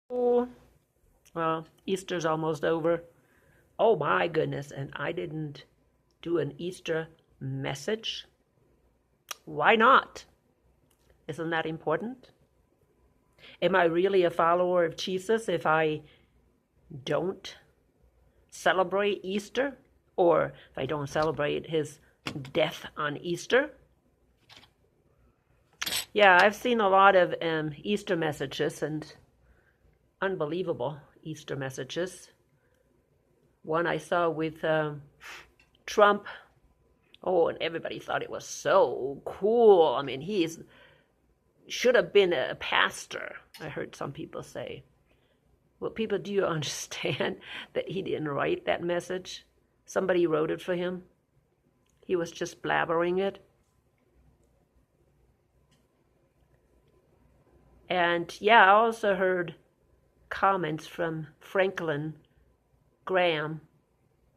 Oh, well, Easter's almost over. Oh my goodness, and I didn't do an Easter message. Why not? Isn't that important? Am I really a follower of Jesus if I don't celebrate Easter? Or if I don't celebrate his death on Easter? Yeah, I've seen a lot of Easter messages and unbelievable Easter messages. One I saw with Trump. Oh, and everybody thought it was so cool. I mean, should have been a pastor, I heard some people say. Well, people, do you understand that he didn't write that message? Somebody wrote it for him. He was just blabbering it. And yeah, I also heard comments from Franklin Graham,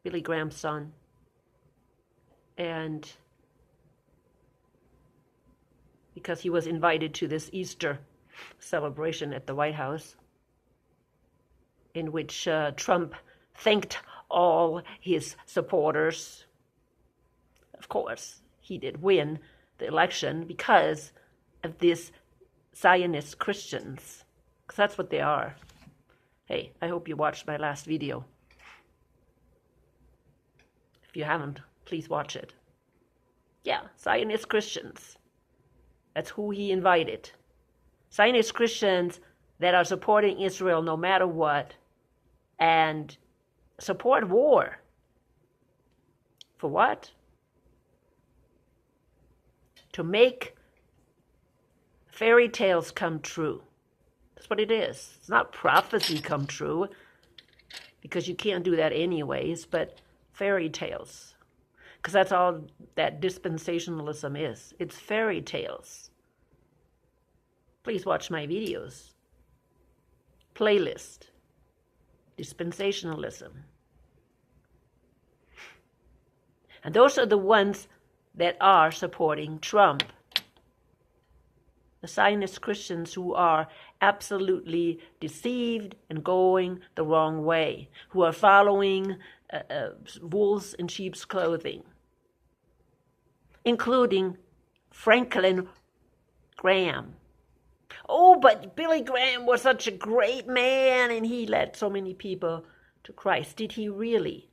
Billy Graham's son. And because he was invited to this Easter celebration at the White House, in which Trump thanked all his supporters. Of course, he did win the election because of these Zionist Christians, because that's what they are. Hey, I hope you watched my last video. If you haven't, please watch it. Yeah, Zionist Christians. That's who he invited. Zionist Christians that are supporting Israel no matter what and support war. For what? To make fairy tales come true. That's what it is. It's not prophecy come true, because you can't do that anyways, but fairy tales. Because that's all that dispensationalism is. It's fairy tales. Please watch my videos. Playlist. Dispensationalism. And those are the ones that are supporting Trump. The Zionist Christians who are absolutely deceived and going the wrong way, who are following wolves in sheep's clothing, including Franklin Graham. Oh, but Billy Graham was such a great man and he led so many people to Christ. Did he really?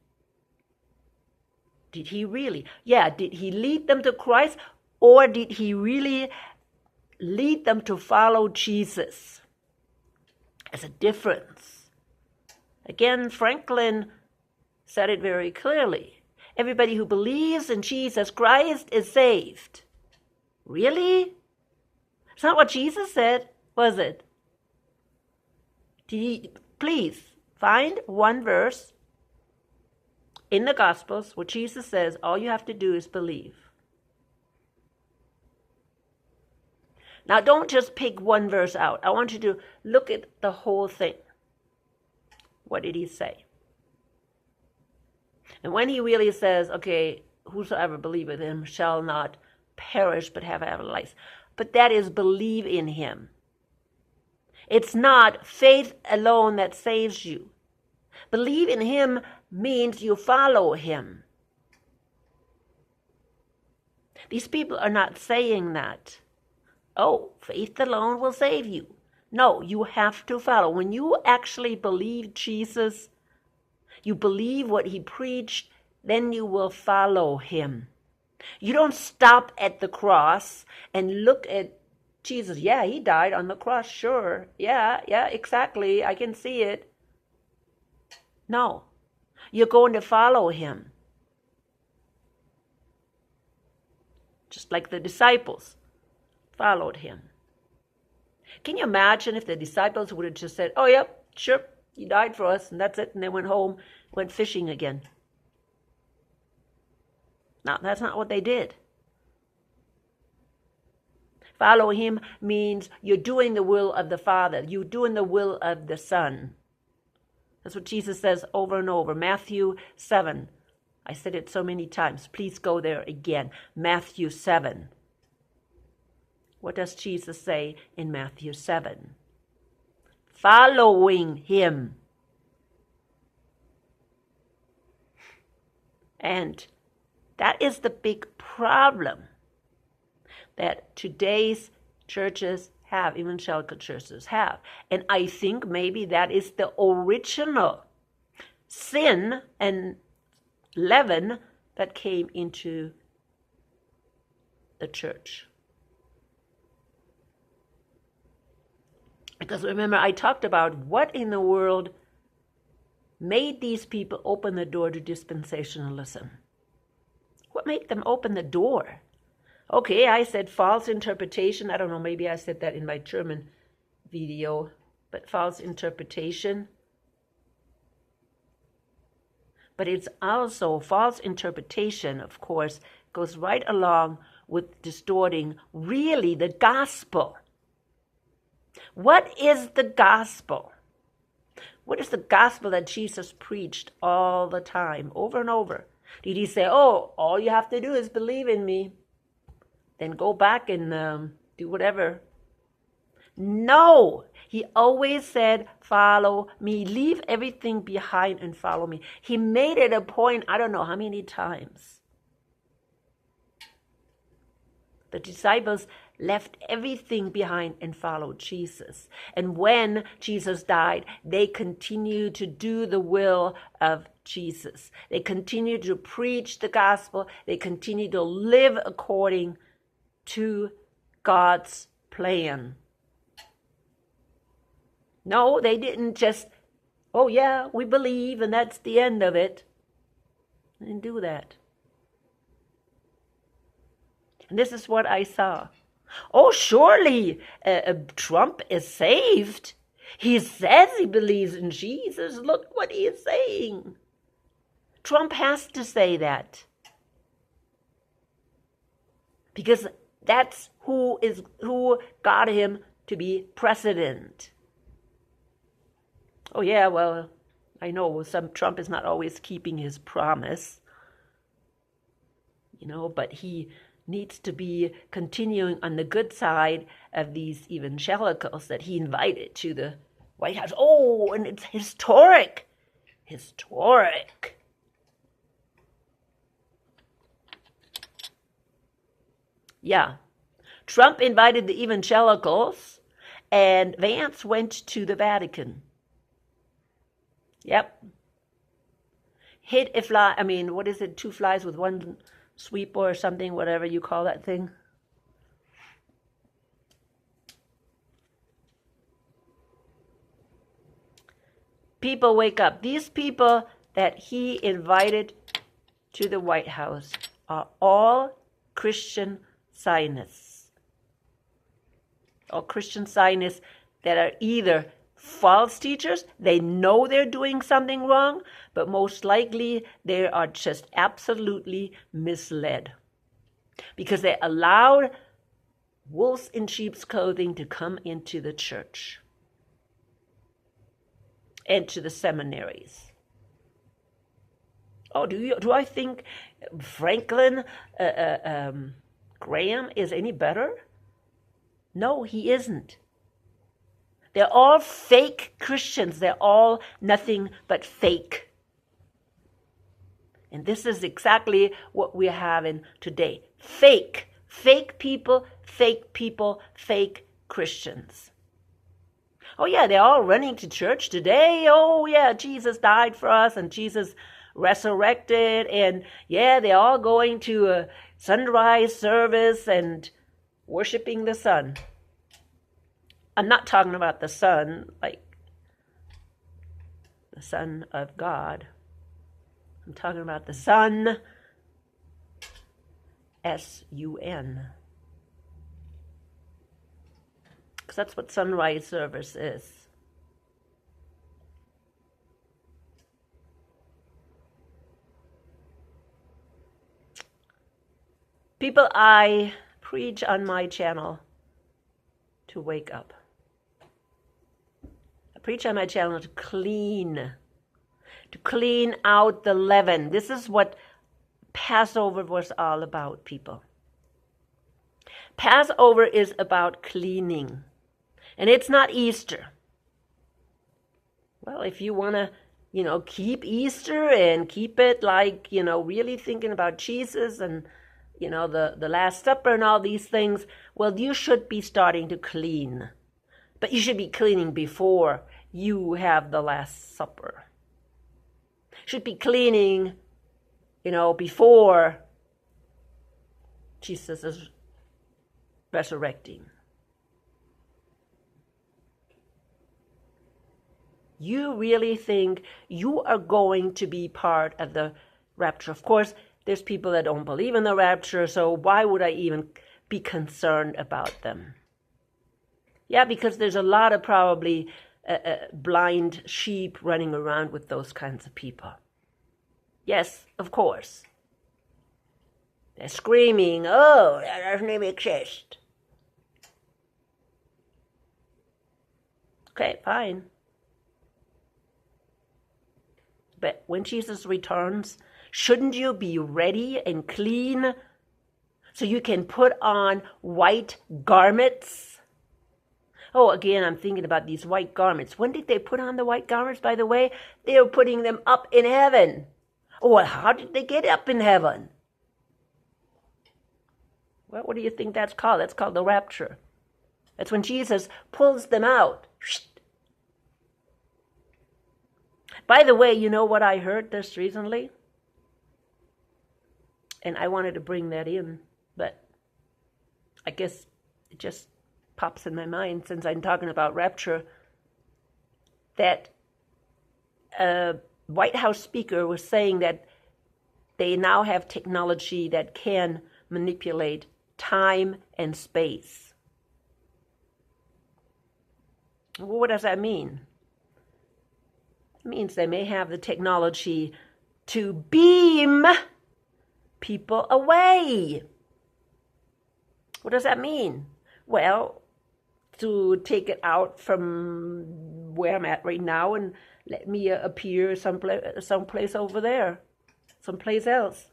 Did he really? Yeah, did he lead them to Christ, or did he really lead them to follow Jesus? There's a difference. Again, Franklin said it very clearly. Everybody who believes in Jesus Christ is saved. Really? It's not what Jesus said, was it? Please find one verse in the Gospels where Jesus says all you have to do is believe. Now, don't just pick one verse out. I want you to look at the whole thing. What did he say? And when he really says, okay, whosoever believeth in him shall not perish but have everlasting life. But that is believe in him. It's not faith alone that saves you. Believe in him means you follow him. These people are not saying that. Oh, faith alone will save you. No, you have to follow. When you actually believe Jesus, you believe what he preached, then you will follow him. You don't stop at the cross and look at Jesus. Yeah, he died on the cross, sure. Yeah, exactly. I can see it. No, you're going to follow him. Just like the disciples followed him. Can you imagine if the disciples would have just said, oh, yep, sure, he died for us, and that's it, and they went home, went fishing again? No, that's not what they did. Follow him means you're doing the will of the Father. You're doing the will of the Son. That's what Jesus says over and over. Matthew 7. I said it so many times. Please go there again. Matthew 7. What does Jesus say in Matthew 7? following him. And that is the big problem that today's churches have, evangelical churches have. And I think maybe that is the original sin and leaven that came into the church. Because remember, I talked about what in the world made these people open the door to dispensationalism. What made them open the door? Okay, I said false interpretation. I don't know, maybe I said that in my German video, but false interpretation. But it's also false interpretation, of course, goes right along with distorting really the gospel. What is the gospel? What is the gospel that Jesus preached all the time, over and over? Did he say, oh, all you have to do is believe in me, then go back and do whatever? No, he always said, follow me, leave everything behind and follow me. He made it a point, I don't know how many times. The disciples left everything behind and followed Jesus. And when Jesus died, they continued to do the will of Jesus. They continued to preach the gospel. They continued to live according to God's plan. No, they didn't just, oh yeah, we believe and that's the end of it. They didn't do that. And this is what I saw. Oh, surely Trump is saved. He says he believes in Jesus. Look what he is saying. Trump has to say that. Because that's who got him to be president. Oh yeah, well, I know Trump is not always keeping his promise. But he needs to be continuing on the good side of these evangelicals that he invited to the White House. Oh, and it's historic. Historic. Yeah. Trump invited the evangelicals, and Vance went to the Vatican. Yep. Hit a fly, what is it, 2 flies with 1 sweep or something, whatever you call that thing. People wake up. These people that he invited to the White House are all Christian Zionists. All Christian Zionists that are either false teachers, they know they're doing something wrong, but most likely they are just absolutely misled. Because they allowed wolves in sheep's clothing to come into the church and to the seminaries. Oh, do I think Franklin Graham is any better? No, he isn't. They're all fake Christians. They're all nothing but fake. And this is exactly what we're having today. Fake. Fake people, fake Christians. Oh yeah, they're all running to church today. Oh yeah, Jesus died for us and Jesus resurrected. And yeah, they're all going to a sunrise service and worshiping the sun. I'm not talking about the Son, like the Son of God. I'm talking about the Son, S-U-N. Because that's what sunrise service is. People, I preach on my channel to wake up. Preach on my channel to clean out the leaven. This is what Passover was all about, people. Passover is about cleaning. And it's not Easter. Well, if you want to, keep Easter and keep it like, really thinking about Jesus and, the Last Supper and all these things, well, you should be starting to clean. But you should be cleaning before you have the Last Supper. Should be cleaning, before Jesus is resurrecting. You really think you are going to be part of the rapture? Of course, there's people that don't believe in the rapture, so why would I even be concerned about them? Yeah, because there's a lot of probably blind sheep running around with those kinds of people. Yes, of course. They're screaming, oh, that doesn't even exist. Okay, fine. But when Jesus returns, shouldn't you be ready and clean so you can put on white garments? Oh, again, I'm thinking about these white garments. When did they put on the white garments, by the way? They were putting them up in heaven. Oh, well, how did they get up in heaven? Well, what do you think that's called? That's called the rapture. That's when Jesus pulls them out. By the way, you know what I heard this recently? And I wanted to bring that in, but I guess it just pops in my mind since I'm talking about rapture, that a White House speaker was saying that they now have technology that can manipulate time and space. Well, what does that mean? It means they may have the technology to beam people away. What does that mean? Well, to take it out from where I'm at right now and let me appear someplace over there, someplace else.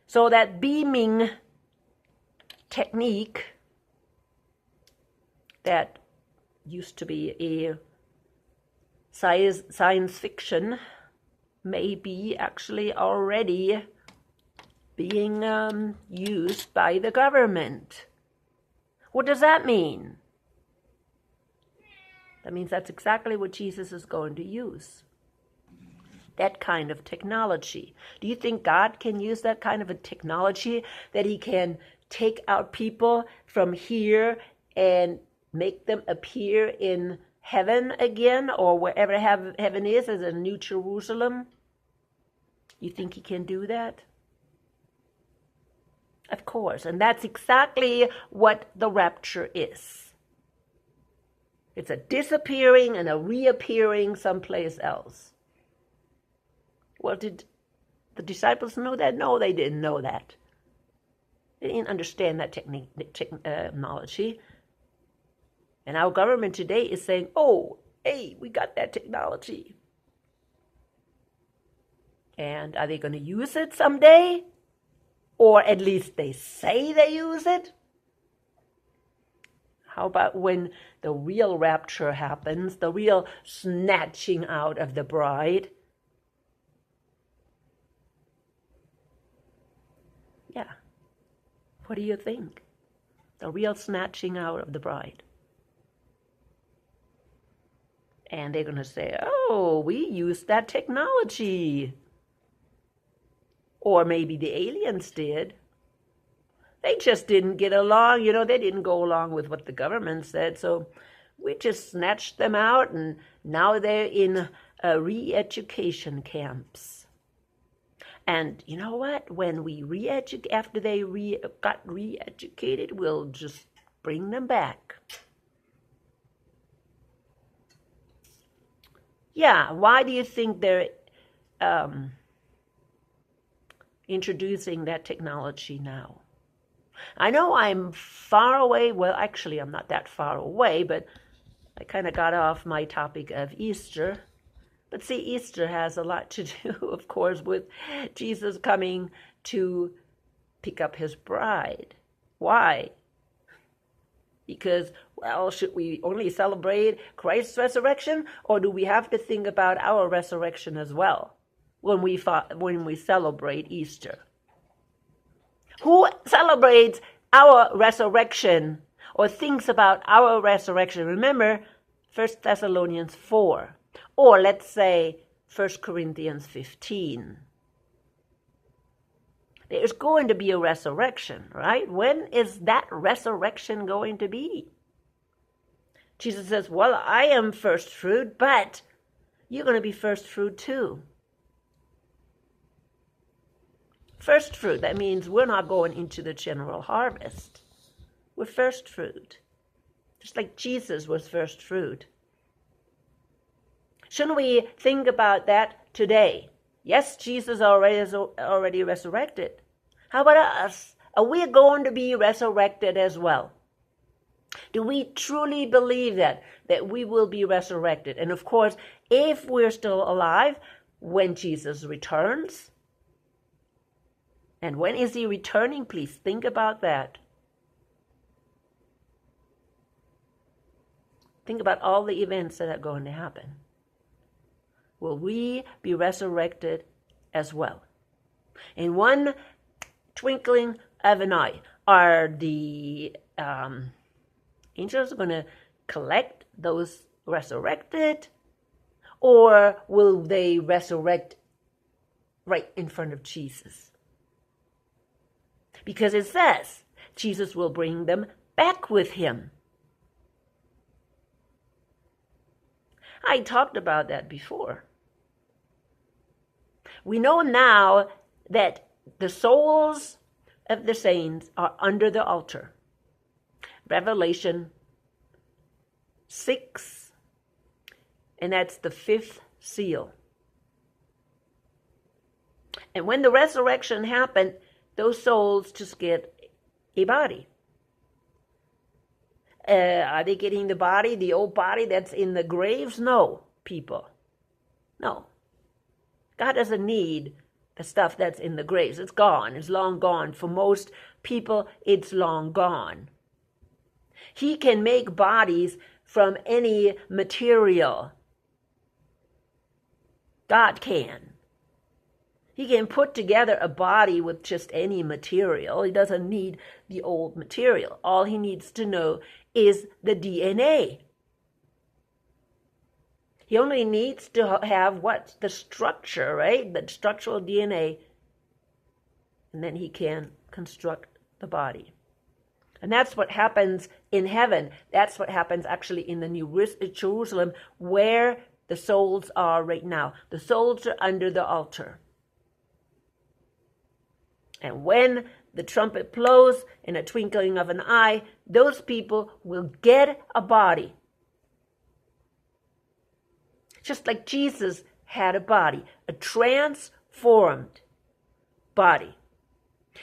So that beaming technique that used to be a science fiction may be actually already being used by the government. What does that mean? That means that's exactly what Jesus is going to use. That kind of technology. Do you think God can use that kind of a technology, that he can take out people from here and make them appear in heaven again, or wherever heaven is, as a new Jerusalem? You think he can do that? Of course, and that's exactly what the rapture is. It's a disappearing and a reappearing someplace else. Well, did the disciples know that? No, they didn't know that. They didn't understand that technology. And our government today is saying, oh, hey, we got that technology. And are they going to use it someday? Or at least they say they use it? How about when the real rapture happens, the real snatching out of the bride? Yeah. What do you think? The real snatching out of the bride. And they're going to say, oh, we used that technology. Or maybe the aliens did. They just didn't get along. They didn't go along with what the government said. So we just snatched them out, and now they're in re-education camps. And you know what? When we after they got re-educated, we'll just bring them back. Yeah, why do you think they're introducing that technology now? I know I'm far away. Well, actually, I'm not that far away, but I kind of got off my topic of Easter. But see, Easter has a lot to do, of course, with Jesus coming to pick up his bride. Why? Because Well, should we only celebrate Christ's resurrection, or do we have to think about our resurrection as well when we celebrate Easter? Who celebrates our resurrection or thinks about our resurrection? Remember 1 Thessalonians 4, or let's say 1 Corinthians 15. There's going to be a resurrection, right? When is that resurrection going to be? Jesus says, well, I am first fruit, but you're going to be first fruit too. First fruit, that means we're not going into the general harvest. We're first fruit. Just like Jesus was first fruit. Shouldn't we think about that today? Yes, Jesus is already resurrected. How about us? Are we going to be resurrected as well? Do we truly believe that we will be resurrected? And of course, if we're still alive when Jesus returns, and when is he returning? Please think about that. Think about all the events that are going to happen. Will we be resurrected as well? In one twinkling of an eye, are the angels going to collect those resurrected, or will they resurrect right in front of Jesus? Because it says Jesus will bring them back with him. I talked about that before. We know now that the souls of the saints are under the altar. Revelation 6, and that's the 5th seal. And when the resurrection happened, those souls just get a body. Are they getting the body, the old body that's in the graves? No, people. No. God doesn't need the stuff that's in the graves. It's gone. It's long gone. For most people, it's long gone. He can make bodies from any material. God can. He can put together a body with just any material. He doesn't need the old material. All he needs to know is the DNA. He only needs to have what? The structure, right? The structural DNA. And then he can construct the body. And that's what happens in heaven. That's what happens actually in the New Jerusalem, where the souls are right now. The souls are under the altar. And when the trumpet blows in a twinkling of an eye, those people will get a body. Just like Jesus had a body, a transformed body,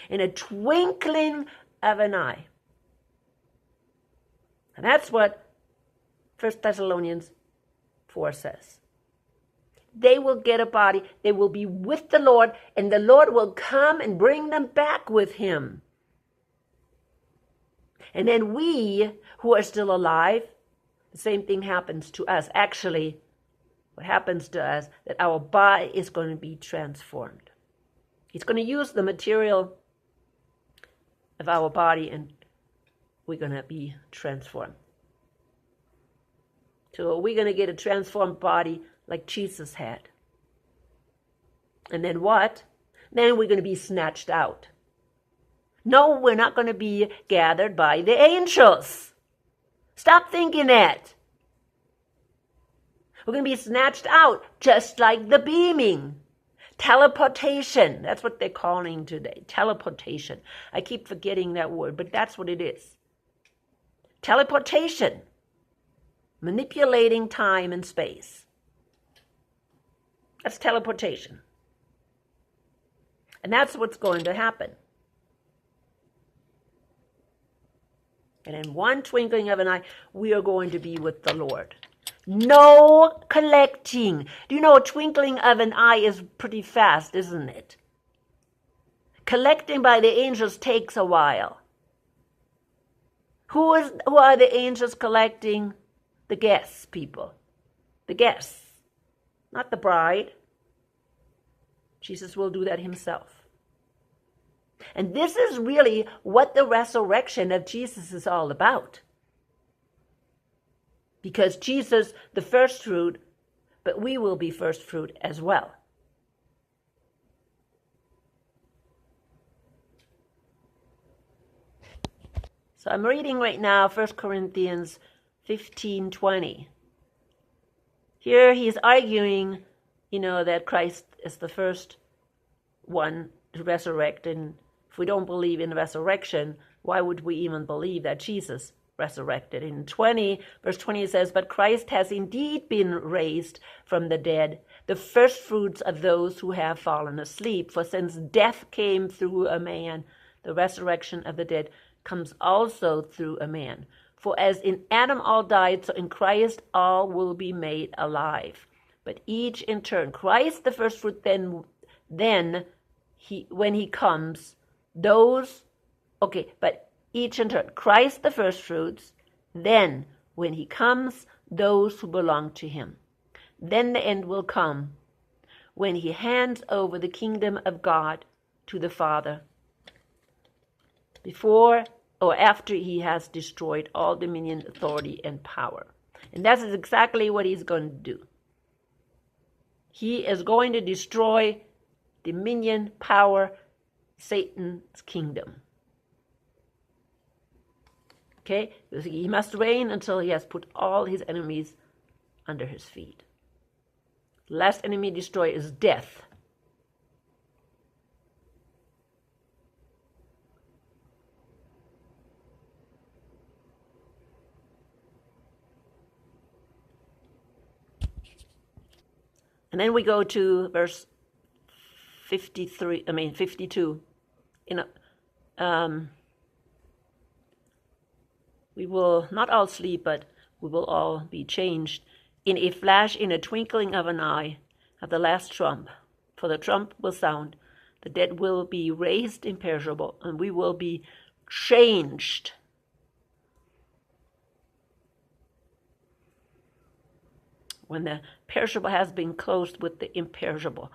in a twinkling of an eye. And that's what 1 Thessalonians 4 says. They will get a body, they will be with the Lord, and the Lord will come and bring them back with him. And then we, who are still alive, the same thing happens to us. Actually, what happens to us, that our body is going to be transformed. He's going to use the material of our body, and we're going to be transformed. So we're going to get a transformed body like Jesus had. And then what? Then we're going to be snatched out. No, we're not going to be gathered by the angels. Stop thinking that. We're going to be snatched out, just like the beaming. Teleportation. That's what they're calling today. Teleportation. I keep forgetting that word, but that's what it is. Teleportation. Manipulating time and space. That's teleportation. And that's what's going to happen. And in one twinkling of an eye, we are going to be with the Lord. No collecting. Do you know a twinkling of an eye is pretty fast, isn't it? Collecting by the angels takes a while. Who are the angels collecting? The guests, people. The guests, not the bride. Jesus will do that himself. And this is really what the resurrection of Jesus is all about. Because Jesus, the first fruit, but we will be first fruit as well. So I'm reading right now 1 Corinthians 15:20. Here he's arguing, that Christ is the first one to resurrect. And if we don't believe in resurrection, why would we even believe that Jesus resurrected? In verse 20 it says, "But Christ has indeed been raised from the dead, the first fruits of those who have fallen asleep. For since death came through a man, the resurrection of the dead comes also through a man. For as in Adam all died, so in Christ all will be made alive. But each in turn, Christ the first fruit, then when he comes, but each in turn, Christ the first fruits, then when he comes, those who belong to him. Then the end will come, when he hands over the kingdom of God to the Father, before or after he has destroyed all dominion, authority, and power." And that is exactly what he's going to do. He is going to destroy dominion, power, Satan's kingdom. Okay? He must reign until he has put all his enemies under his feet. The last enemy destroyed is death. And then we go to verse 52. We will not all sleep, but we will all be changed in a flash, in a twinkling of an eye, at the last trump. For the trump will sound, the dead will be raised imperishable, and we will be changed. When the perishable has been closed with the imperishable,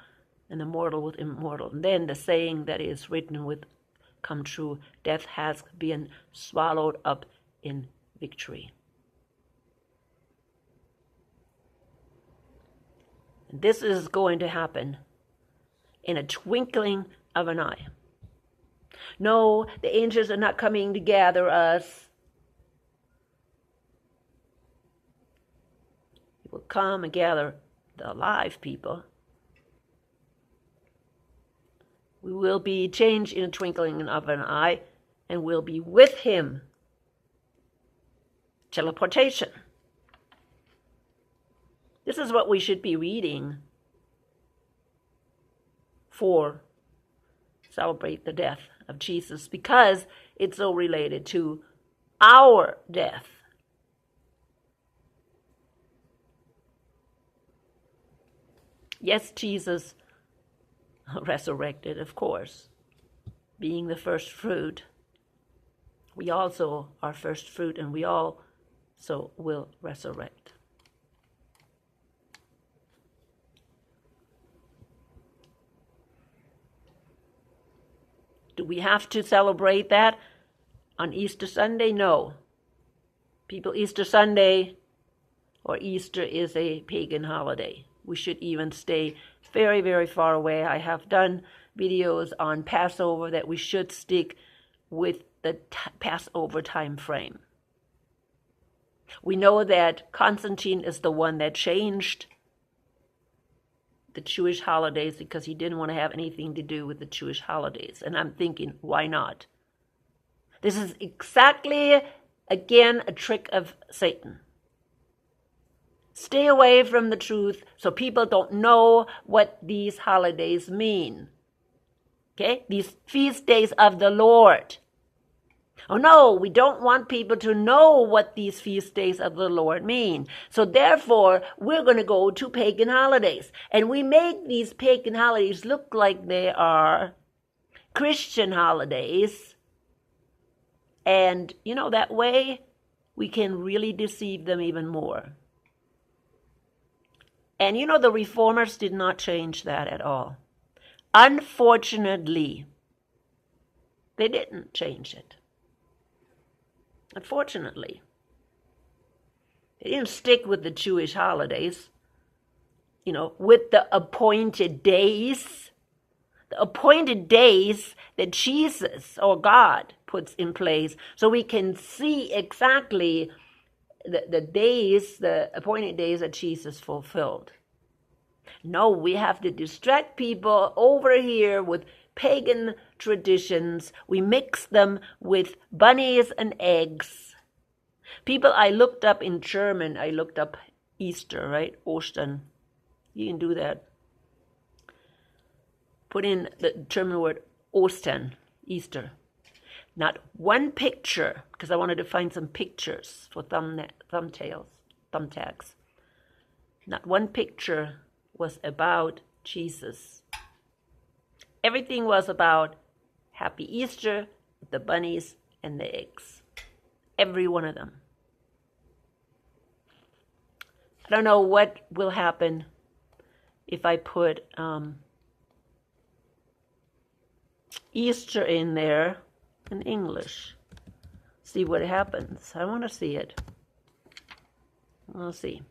and the mortal with immortal, then the saying that is written would come true: death has been swallowed up in victory. And this is going to happen in a twinkling of an eye. No, the angels are not coming to gather us. He will come and gather the alive people. We will be changed in a twinkling of an eye, and we'll be with him. Teleportation. This is what we should be reading for celebrate the death of Jesus, because it's so related to our death. Yes, Jesus resurrected, of course, being the first fruit. We also are first fruit, and we also will resurrect. Do we have to celebrate that on Easter Sunday? No. People, Easter Sunday or Easter is a pagan holiday. We should even stay very, very far away. I have done videos on Passover that we should stick with the Passover time frame. We know that Constantine is the one that changed the Jewish holidays because he didn't want to have anything to do with the Jewish holidays. And I'm thinking, why not? This is exactly, again, a trick of Satan. Stay away from the truth so people don't know what these holidays mean. Okay? These feast days of the Lord. Oh no, we don't want people to know what these feast days of the Lord mean. So therefore, we're going to go to pagan holidays. And we make these pagan holidays look like they are Christian holidays. And, that way we can really deceive them even more. And, the reformers did not change that at all. Unfortunately, they didn't change it. Unfortunately. They didn't stick with the Jewish holidays, with the appointed days. The appointed days that Jesus or God puts in place, so we can see exactly the appointed days that Jesus fulfilled. No, we have to distract people over here with pagan traditions. We mix them with bunnies and eggs. People, I looked up in German, I looked up Easter, right? Ostern. You can do that. Put in the German word Ostern, Easter. Not one picture, because I wanted to find some pictures for thumbtags. Not one picture was about Jesus. Everything was about Happy Easter, the bunnies and the eggs. Every one of them. I don't know what will happen if I put Easter in there in English. See what happens. I want to see it. We'll see.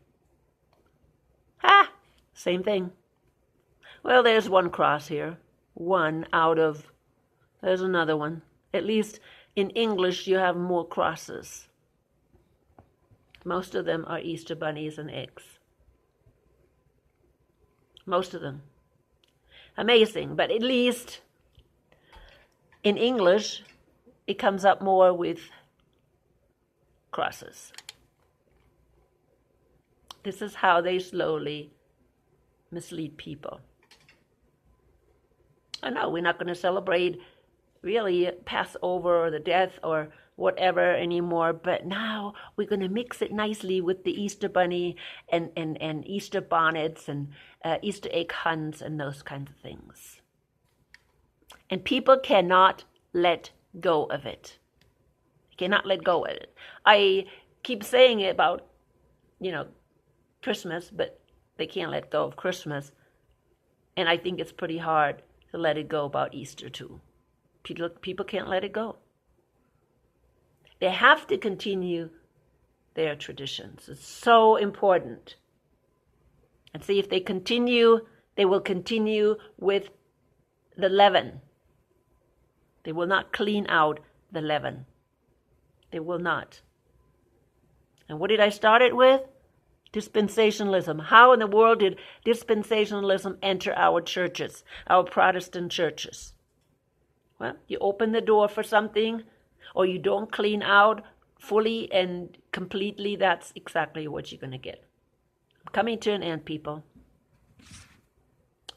Ha! Same thing. Well, there's one cross here. One out of... There's another one. At least in English you have more crosses. Most of them are Easter bunnies and eggs. Most of them. Amazing. But at least in English it comes up more with crosses. This is how they slowly mislead people. Oh no, we're not going to celebrate really Passover or the death or whatever anymore, but now we're going to mix it nicely with the Easter bunny and Easter bonnets and Easter egg hunts and those kinds of things. And people cannot let go of it. Cannot let go of it. I keep saying it about, Christmas, but they can't let go of Christmas. And I think it's pretty hard to let it go about Easter too. People can't let it go. They have to continue their traditions. It's so important. And see, if they continue, they will continue with the leaven. They will not clean out the leaven. They will not. And what did I start it with? Dispensationalism. How in the world did dispensationalism enter our churches, our Protestant churches? Well, you open the door for something, or you don't clean out fully and completely, that's exactly what you're going to get. I'm coming to an end, people.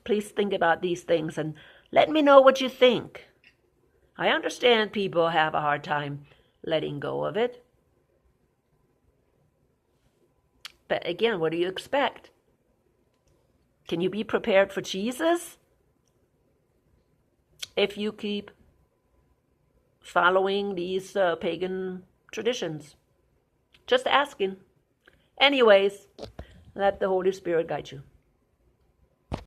Please think about these things and let me know what you think. I understand people have a hard time letting go of it. But again, what do you expect? Can you be prepared for Jesus if you keep following these pagan traditions? Just asking. Anyways, let the Holy Spirit guide you.